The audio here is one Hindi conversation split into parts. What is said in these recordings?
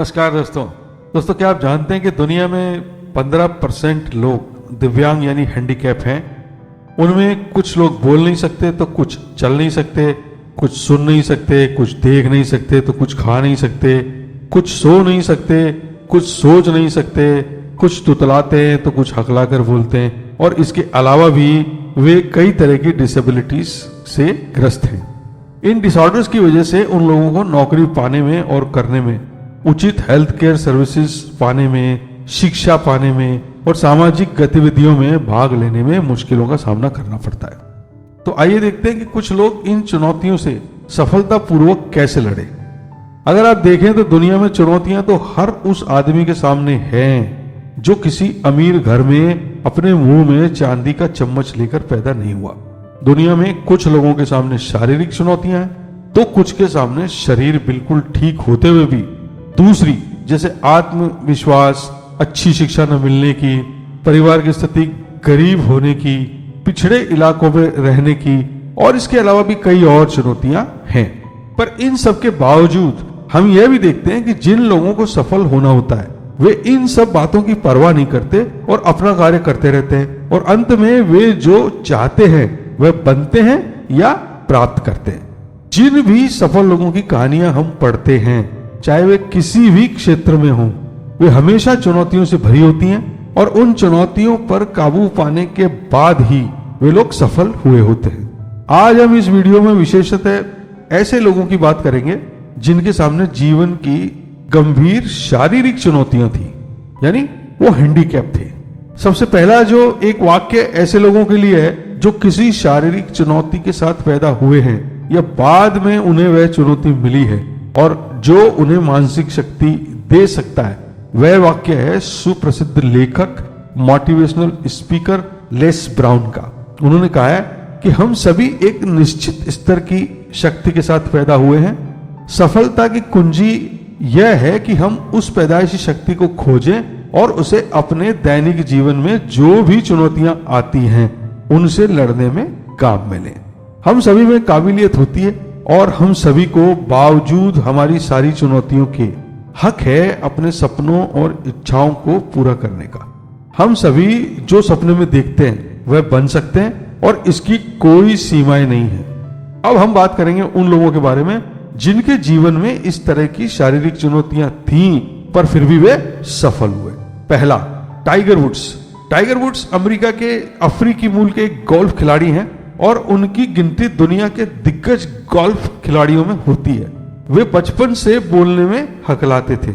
नमस्कार दोस्तों क्या आप जानते हैं कि दुनिया में 15% लोग दिव्यांग यानी हैंडीकैप हैं। उनमें कुछ लोग बोल नहीं सकते तो कुछ चल नहीं सकते, कुछ सुन नहीं सकते, कुछ देख नहीं सकते तो कुछ खा नहीं सकते, कुछ सो नहीं सकते, कुछ सोच नहीं सकते, कुछ तुतलाते हैं तो कुछ हकलाकर बोलते हैं, और इसके अलावा भी वे कई तरह की डिसेबिलिटीज से ग्रस्त हैं। इन डिसऑर्डर्स की वजह से उन लोगों को नौकरी पाने में और करने में, उचित हेल्थ केयर सर्विसेज पाने में, शिक्षा पाने में और सामाजिक गतिविधियों में भाग लेने में मुश्किलों का सामना करना पड़ता है। तो आइए देखते हैं कि कुछ लोग इन चुनौतियों से सफलतापूर्वक कैसे लड़े। अगर आप देखें तो दुनिया में चुनौतियां तो हर उस आदमी के सामने हैं जो किसी अमीर घर में अपने मुंह में चांदी का चम्मच लेकर पैदा नहीं हुआ। दुनिया में कुछ लोगों के सामने शारीरिक चुनौतियां हैं तो कुछ के सामने शरीर बिल्कुल ठीक होते हुए भी दूसरी, जैसे आत्मविश्वास, अच्छी शिक्षा न मिलने की, परिवार की स्थिति गरीब होने की, पिछड़े इलाकों में रहने की, और इसके अलावा भी कई और चुनौतियां हैं। पर इन सब के बावजूद हम यह भी देखते हैं कि जिन लोगों को सफल होना होता है वे इन सब बातों की परवाह नहीं करते और अपना कार्य करते रहते हैं, और अंत में वे जो चाहते हैं वह बनते हैं या प्राप्त करते हैं। जिन भी सफल लोगों की कहानियां हम पढ़ते हैं, चाहे वे किसी भी क्षेत्र में हों, वे हमेशा चुनौतियों से भरी होती हैं, और उन चुनौतियों पर काबू पाने के बाद ही वे लोग सफल हुए होते हैं। आज हम इस वीडियो में विशेषतः ऐसे लोगों की बात करेंगे जिनके सामने जीवन की गंभीर शारीरिक चुनौतियां थी, यानी वो हैंडीकैप थे। सबसे पहला जो एक वाक्य ऐसे लोगों के लिए है जो किसी शारीरिक चुनौती के साथ पैदा हुए हैं या बाद में उन्हें वह चुनौती मिली है और जो उन्हें मानसिक शक्ति दे सकता है, वह वाक्य है सुप्रसिद्ध लेखक, मोटिवेशनल स्पीकर लेस ब्राउन का। उन्होंने कहा है कि हम सभी एक निश्चित स्तर की शक्ति के साथ पैदा हुए हैं। सफलता की कुंजी यह है कि हम उस पैदाइशी शक्ति को खोजें और उसे अपने दैनिक जीवन में जो भी चुनौतियां आती हैं उनसे लड़ने में काम में लें। हम सभी में काबिलियत होती है और हम सभी को बावजूद हमारी सारी चुनौतियों के हक है अपने सपनों और इच्छाओं को पूरा करने का। हम सभी जो सपने में देखते हैं वह बन सकते हैं और इसकी कोई सीमाएं नहीं है। अब हम बात करेंगे उन लोगों के बारे में जिनके जीवन में इस तरह की शारीरिक चुनौतियां थीं पर फिर भी वे सफल हुए। पहला, Tiger Woods. Tiger Woods America के अफ्रीकी मूल के एक गोल्फ खिलाड़ी हैं और उनकी गिनती दुनिया के दिग्गज गोल्फ खिलाड़ियों में होती है। वे बचपन से बोलने में हकलाते थे,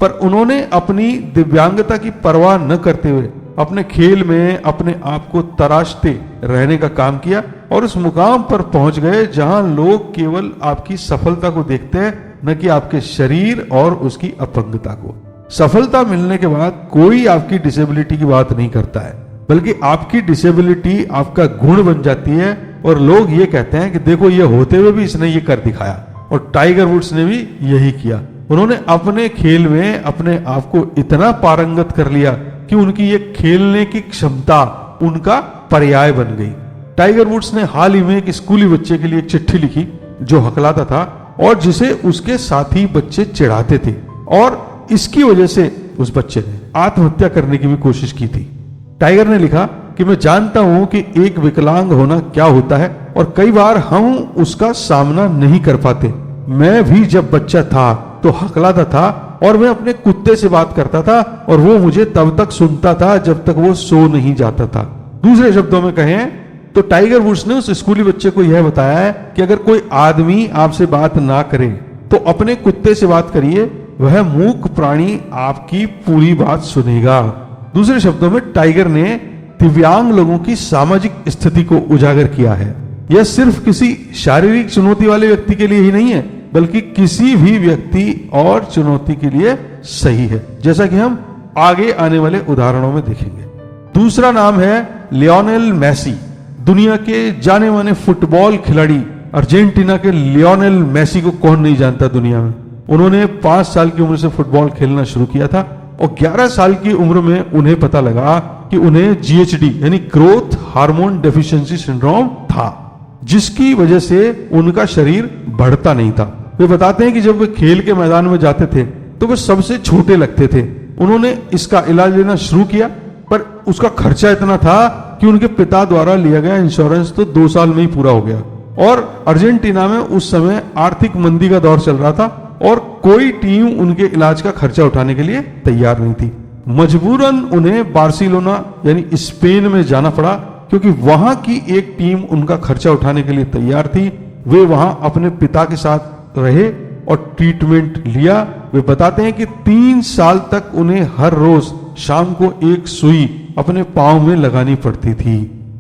पर उन्होंने अपनी दिव्यांगता की परवाह न करते हुए अपने खेल में अपने आप को तराशते रहने का काम किया और उस मुकाम पर पहुंच गए जहां लोग केवल आपकी सफलता को देखते हैं, न कि आपके शरीर और उसकी अपंगता को। सफलता मिलने के बाद कोई आपकी डिसेबिलिटी की बात नहीं करता है, बल्कि आपकी डिसेबिलिटी आपका गुण बन जाती है और लोग ये कहते हैं कि देखो ये होते हुए भी इसने ये कर दिखाया। और टाइगर वुड्स ने भी यही किया। उन्होंने अपने खेल में अपने आप को इतना पारंगत कर लिया कि उनकी ये खेलने की क्षमता उनका पर्याय बन गई। टाइगर वुड्स ने हाल ही में एक स्कूली बच्चे के लिए एक चिट्ठी लिखी जो हकलाता था और जिसे उसके साथी बच्चे चिढ़ाते थे, और इसकी वजह से उस बच्चे ने आत्महत्या करने की भी कोशिश की थी। टाइगर ने लिखा कि मैं जानता हूं कि एक विकलांग होना क्या होता है और कई बार हम उसका सामना नहीं कर पाते। मैं भी जब बच्चा था तो हकलाता था और मैं अपने कुत्ते से बात करता था और वो मुझे तब तक सुनता था जब तक वो सो नहीं जाता था। दूसरे शब्दों में कहें तो टाइगर वुड्स ने उस स्कूली बच्चे को यह बताया है कि अगर कोई आदमी आपसे बात ना करे तो अपने कुत्ते से बात करिए, वह मूक प्राणी आपकी पूरी बात सुनेगा। दूसरे शब्दों में टाइगर ने दिव्यांग लोगों की सामाजिक स्थिति को उजागर किया है। यह सिर्फ किसी शारीरिक चुनौती वाले व्यक्ति के लिए ही नहीं है, बल्कि किसी भी व्यक्ति और चुनौती के लिए सही है, जैसा कि हम आगे आने वाले उदाहरणों में देखेंगे। दूसरा नाम है लियोनेल मेसी। दुनिया के जाने माने फुटबॉल खिलाड़ी अर्जेंटीना के लियोनेल मेसी को कौन नहीं जानता दुनिया में। उन्होंने 5 साल की उम्र से फुटबॉल खेलना शुरू किया था और 11 साल की उम्र में उन्हें पता लगा कि उन्हें GHD यानी ग्रोथ हार्मोन डेफिशिएंसी सिंड्रोम था, जिसकी वजह से उनका शरीर बढ़ता नहीं था। वे बताते हैं कि जब वे खेल के मैदान में जाते थे तो वे सबसे छोटे लगते थे। उन्होंने इसका इलाज लेना शुरू किया, पर उसका खर्चा इतना था कि उनके पिता द्वारा लिया गया इंश्योरेंस तो 2 साल में ही पूरा हो गया। और अर्जेंटीना में उस समय आर्थिक मंदी का दौर चल रहा था और कोई टीम उनके इलाज का खर्चा उठाने के लिए तैयार नहीं थी। मजबूरन उन्हें बार्सिलोना यानी स्पेन में जाना पड़ा, क्योंकि वहां की एक टीम उनका खर्चा उठाने के लिए तैयार थी। वे वहां अपने पिता के साथ रहे और ट्रीटमेंट लिया। वे बताते हैं कि 3 साल तक उन्हें हर रोज शाम को एक सुई अपने पांव में लगानी पड़ती थी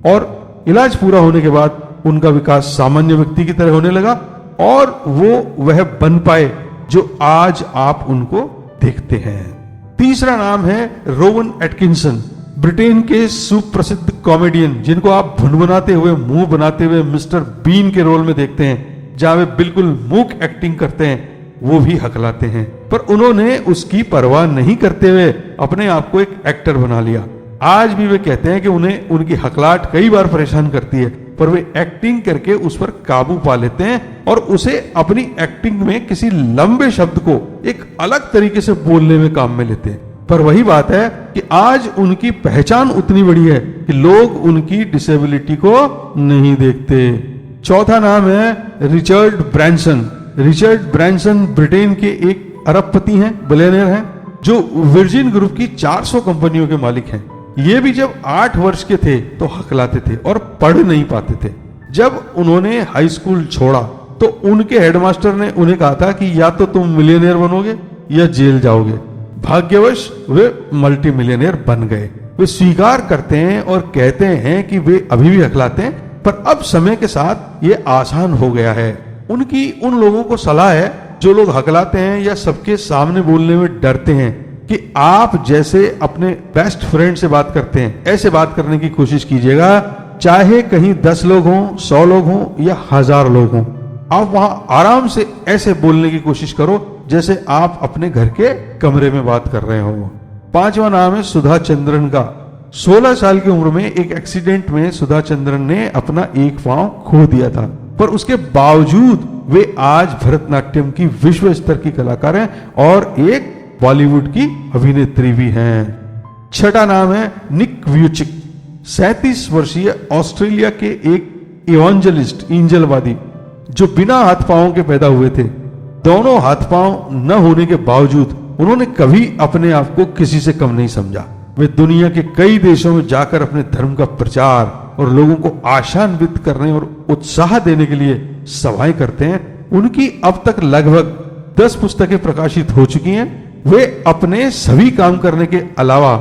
और इलाज पूरा होने के बाद उनका विकास सामान्य व्यक्ति की तरह होने लगा और वो वह बन पाए जो आज आप उनको देखते हैं। तीसरा नाम है रोवन एटकिंसन, ब्रिटेन के सुप्रसिद्ध कॉमेडियन, जिनको आप भुनभुनाते हुए, मुंह बनाते हुए मिस्टर बीन के रोल में देखते हैं, जहां वे बिल्कुल मूक एक्टिंग करते हैं, वो भी हकलाते हैं। पर उन्होंने उसकी परवाह नहीं करते हुए अपने आप को एक एक्टर बना लिया। आज भी वे कहते हैं कि उन्हें उनकी हकलाहट कई बार परेशान करती है, पर वे एक्टिंग करके उस पर काबू पा लेते हैं और उसे अपनी एक्टिंग में किसी लंबे शब्द को एक अलग तरीके से बोलने में काम में लेते हैं। पर वही बात है कि आज उनकी पहचान उतनी बड़ी है कि लोग उनकी डिसेबिलिटी को नहीं देखते। चौथा नाम है Richard Branson. Richard Branson Britain के एक अरबपति हैं, बिलियनियर हैं, जो वर्जिन ग्रुप की 400 कंपनियों के मालिक हैं। ये भी जब 8 वर्ष के थे तो हकलाते थे और पढ़ नहीं पाते थे। जब उन्होंने हाई स्कूल छोड़ा तो उनके हेडमास्टर ने उन्हें कहा था कि या तो तुम मिलियनियर बनोगे या जेल जाओगे। भाग्यवश वे मल्टी मिलियनियर बन गए। वे स्वीकार करते हैं और कहते हैं कि वे अभी भी हकलाते हैं, पर अब समय के साथ ये आसान हो गया है। उनकी उन लोगों को सलाह है जो लोग हकलाते हैं या सबके सामने बोलने में डरते हैं कि आप जैसे अपने बेस्ट फ्रेंड से बात करते हैं ऐसे बात करने की कोशिश कीजिएगा, चाहे कहीं 10 लोग हों, 100 लोग हों या 1000 लोग हों। आप वहां आराम से ऐसे बोलने की कोशिश करो जैसे आप अपने घर के कमरे में बात कर रहे हो। 5वां नाम है सुधा चंद्रन का। 16 साल की उम्र में एक एक्सीडेंट में सुधा चंद्रन ने अपना एक पांव खो दिया था, पर उसके बावजूद वे आज भरतनाट्यम की विश्व स्तर की कलाकार हैं और एक बॉलीवुड की अभिनेत्री भी हैं। 6वां नाम है निक व्यूचिक। 37 वर्षीय ऑस्ट्रेलिया के एक इवांजेलिस्ट, इंजलवादी, जो बिना हाथ पांव के पैदा हुए थे। दोनों हाथ पांव न होने के बावजूद उन्होंने कभी अपने आप को किसी से कम नहीं समझा। वे दुनिया के कई देशों में जाकर अपने धर्म का प्रचार और लोगों को आशान्वित करने और उत्साह देने के लिए सभाएं करते हैं। उनकी अब तक लगभग 10 पुस्तकें प्रकाशित हो चुकी हैं। वे अपने सभी काम करने के अलावा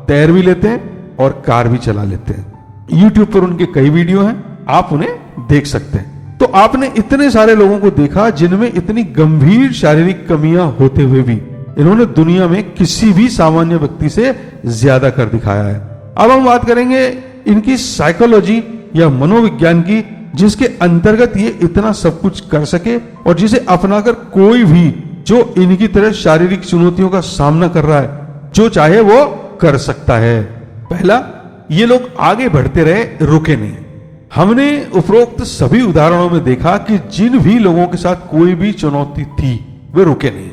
तैर भी लेते हैं और कार भी चला लेते हैं। YouTube पर उनके कई वीडियो हैं, आप उन्हें देख सकते हैं। तो आपने इतने सारे लोगों को देखा जिनमें इतनी गंभीर शारीरिक कमियां होते हुए भी इन्होंने दुनिया में किसी भी सामान्य व्यक्ति से ज्यादा कर दिखाया है। अब हम बात करेंगे इनकी साइकोलॉजी या मनोविज्ञान की, जिसके अंतर्गत ये इतना सब कुछ कर सके और जिसे अपनाकर कोई भी जो इनकी तरह शारीरिक चुनौतियों का सामना कर रहा है, जो चाहे वो कर सकता है। पहला, ये लोग आगे बढ़ते रहे, रुके नहीं। हमने उपरोक्त सभी उदाहरणों में देखा कि जिन भी लोगों के साथ कोई भी चुनौती थी वे रुके नहीं।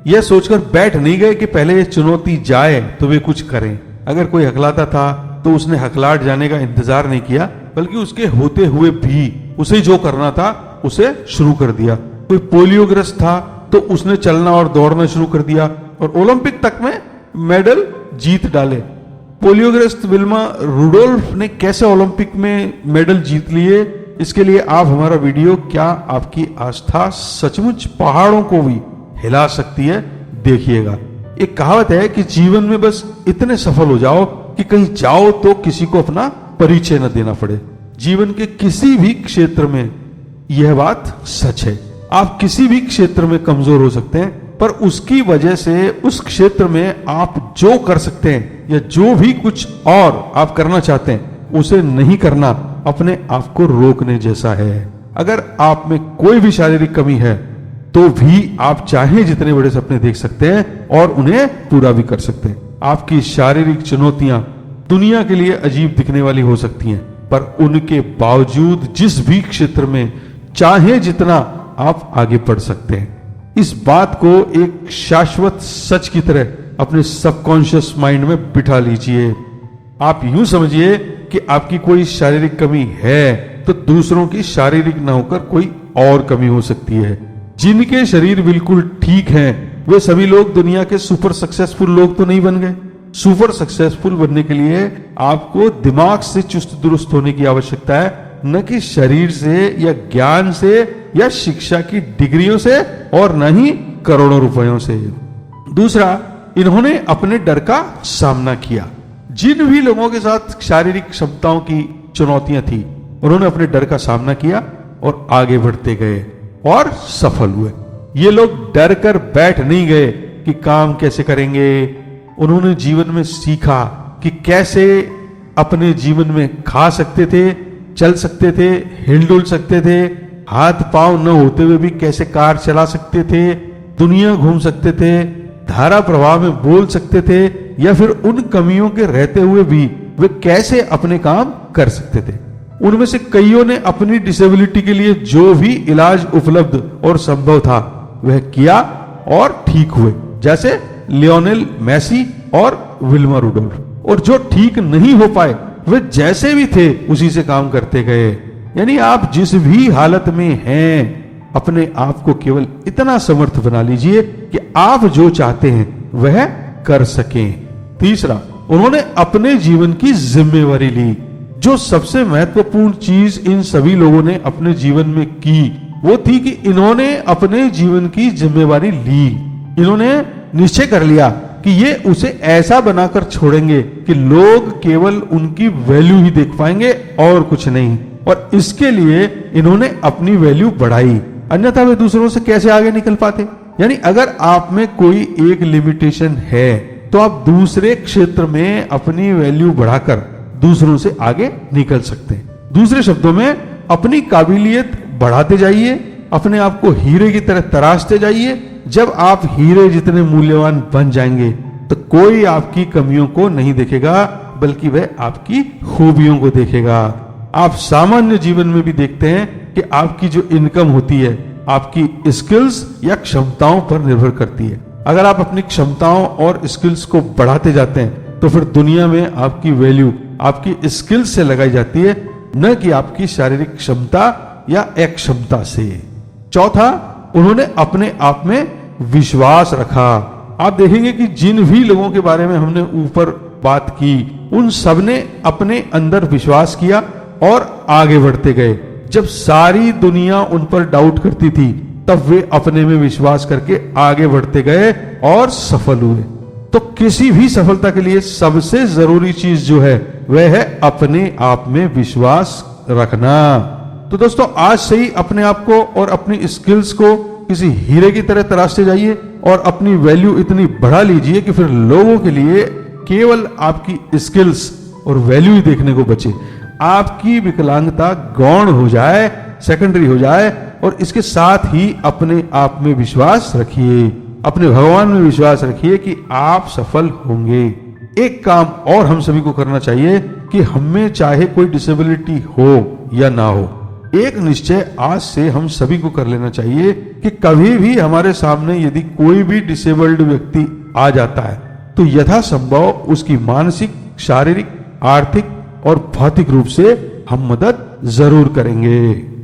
यह सोचकर बैठ नहीं गए कि पहले ये चुनौती जाए तो वे कुछ करें। अगर कोई हकलाता था तो उसने हकलाट जाने का इंतजार नहीं किया, बल्कि उसके होते हुए भी उसे जो करना था उसे शुरू कर दिया। कोई पोलियोग्रस्त था तो उसने चलना और दौड़ना शुरू कर दिया और ओलंपिक तक में मेडल जीत डाले। पोलियोग्रस्त विल्मा रुडोल्फ ने कैसे ओलंपिक में मेडल जीत लिए, इसके लिए आप हमारा वीडियो क्या आपकी आस्था सचमुच पहाड़ों को भी हिला सकती है देखिएगा। एक कहावत है कि जीवन में बस इतने सफल हो जाओ कि कहीं जाओ तो किसी को अपना परिचय न देना पड़े। जीवन के किसी भी क्षेत्र में यह बात सच है। आप किसी भी क्षेत्र में कमजोर हो सकते हैं, पर उसकी वजह से उस क्षेत्र में आप जो कर सकते हैं या जो भी कुछ और आप करना चाहते हैं उसे नहीं करना अपने आप को रोकने जैसा है। अगर आप में कोई भी शारीरिक कमी है तो भी आप चाहे जितने बड़े सपने देख सकते हैं और उन्हें पूरा भी कर सकते हैं। आपकी शारीरिक चुनौतियां दुनिया के लिए अजीब दिखने वाली हो सकती हैं, पर उनके बावजूद जिस भी क्षेत्र में चाहे जितना आप आगे बढ़ सकते हैं। इस बात को एक शाश्वत सच की तरह अपने सबकॉन्शियस माइंड में बिठा लीजिए। आप यूं समझिए कि आपकी कोई शारीरिक कमी है तो दूसरों की शारीरिक न होकर कोई और कमी हो सकती है। जिनके शरीर बिल्कुल ठीक हैं वे सभी लोग दुनिया के सुपर सक्सेसफुल लोग तो नहीं बन गए। सुपर सक्सेसफुल बनने के लिए आपको दिमाग से चुस्त दुरुस्त होने की आवश्यकता है, न कि शरीर से या ज्ञान से या शिक्षा की डिग्रियों से और न ही करोड़ों रुपयों से। दूसरा, इन्होंने अपने डर का सामना किया। जिन भी लोगों के साथ शारीरिक क्षमताओं की चुनौतियां थी उन्होंने अपने डर का सामना किया और आगे बढ़ते गए और सफल हुए। ये लोग डर कर बैठ नहीं गए कि काम कैसे करेंगे। उन्होंने जीवन में सीखा कि कैसे अपने जीवन में खा सकते थे, चल सकते थे, हिलडुल सकते थे, हाथ पांव न होते हुए भी कैसे कार चला सकते थे, दुनिया घूम सकते थे, धारा प्रवाह में बोल सकते थे, या फिर उन कमियों के रहते हुए भी वे कैसे अपने काम कर सकते थे। उनमें से कईयों ने अपनी डिसेबिलिटी के लिए जो भी इलाज उपलब्ध और संभव था वह किया और ठीक हुए, जैसे लियोनेल मेसी और विल्मा रुडोल्फ। और जो ठीक नहीं हो पाए वे जैसे भी थे उसी से काम करते गए। यानी आप जिस भी हालत में हैं अपने आप को केवल इतना समर्थ बना लीजिए कि आप जो चाहते हैं वह कर सकें। तीसरा, उन्होंने अपने जीवन की जिम्मेवारी ली। जो सबसे महत्वपूर्ण चीज इन सभी लोगों ने अपने जीवन में की वो थी कि इन्होंने अपने जीवन की जिम्मेवारी ली। इन्होंने निश्चय कर लिया कि ये उसे ऐसा बनाकर छोड़ेंगे कि लोग केवल उनकी वैल्यू ही देख पाएंगे और कुछ नहीं। और इसके लिए इन्होंने अपनी वैल्यू बढ़ाई, अन्यथा वे दूसरों से कैसे आगे निकल पाते। यानी अगर आप में कोई एक लिमिटेशन है तो आप दूसरे क्षेत्र में अपनी वैल्यू बढ़ाकर दूसरों से आगे निकल सकते हैं। दूसरे शब्दों में अपनी काबिलियत बढ़ाते जाइए, अपने आप को हीरे की तरह तराशते जाइए। जब आप हीरे जितने मूल्यवान बन जाएंगे तो कोई आपकी कमियों को नहीं देखेगा बल्कि वह आपकी खूबियों को देखेगा। आप सामान्य जीवन में भी देखते हैं कि आपकी जो इनकम होती है आपकी स्किल्स या क्षमताओं पर निर्भर करती है। अगर आप अपनी क्षमताओं और स्किल्स को बढ़ाते जाते हैं तो फिर दुनिया में आपकी वैल्यू आपकी स्किल्स से लगाई जाती है, न कि आपकी शारीरिक क्षमता या अक्षमता से। चौथा, उन्होंने अपने आप में विश्वास रखा। आप देखेंगे कि जिन भी लोगों के बारे में हमने ऊपर बात की उन सब ने अपने अंदर विश्वास किया और आगे बढ़ते गए। जब सारी दुनिया उन पर डाउट करती थी तब वे अपने में विश्वास करके आगे बढ़ते गए और सफल हुए। तो किसी भी सफलता के लिए सबसे जरूरी चीज जो है वह है अपने आप में विश्वास रखना। तो दोस्तों आज से ही अपने आप को और अपनी स्किल्स को किसी हीरे की तरह तराशते जाइए और अपनी वैल्यू इतनी बढ़ा लीजिए कि फिर लोगों के लिए केवल आपकी स्किल्स और वैल्यू ही देखने को बचे। आपकी विकलांगता गौण हो जाए, सेकेंडरी हो जाए। और इसके साथ ही अपने आप में विश्वास रखिए, अपने भगवान में विश्वास रखिए कि आप सफल होंगे। एक काम और हम सभी को करना चाहिए कि हमें चाहे कोई डिसेबिलिटी हो या ना हो, एक निश्चय आज से हम सभी को कर लेना चाहिए कि कभी भी हमारे सामने यदि कोई भी डिसेबल्ड व्यक्ति आ जाता है तो यथासंभव उसकी मानसिक, शारीरिक, आर्थिक और भौतिक रूप से हम मदद जरूर करेंगे।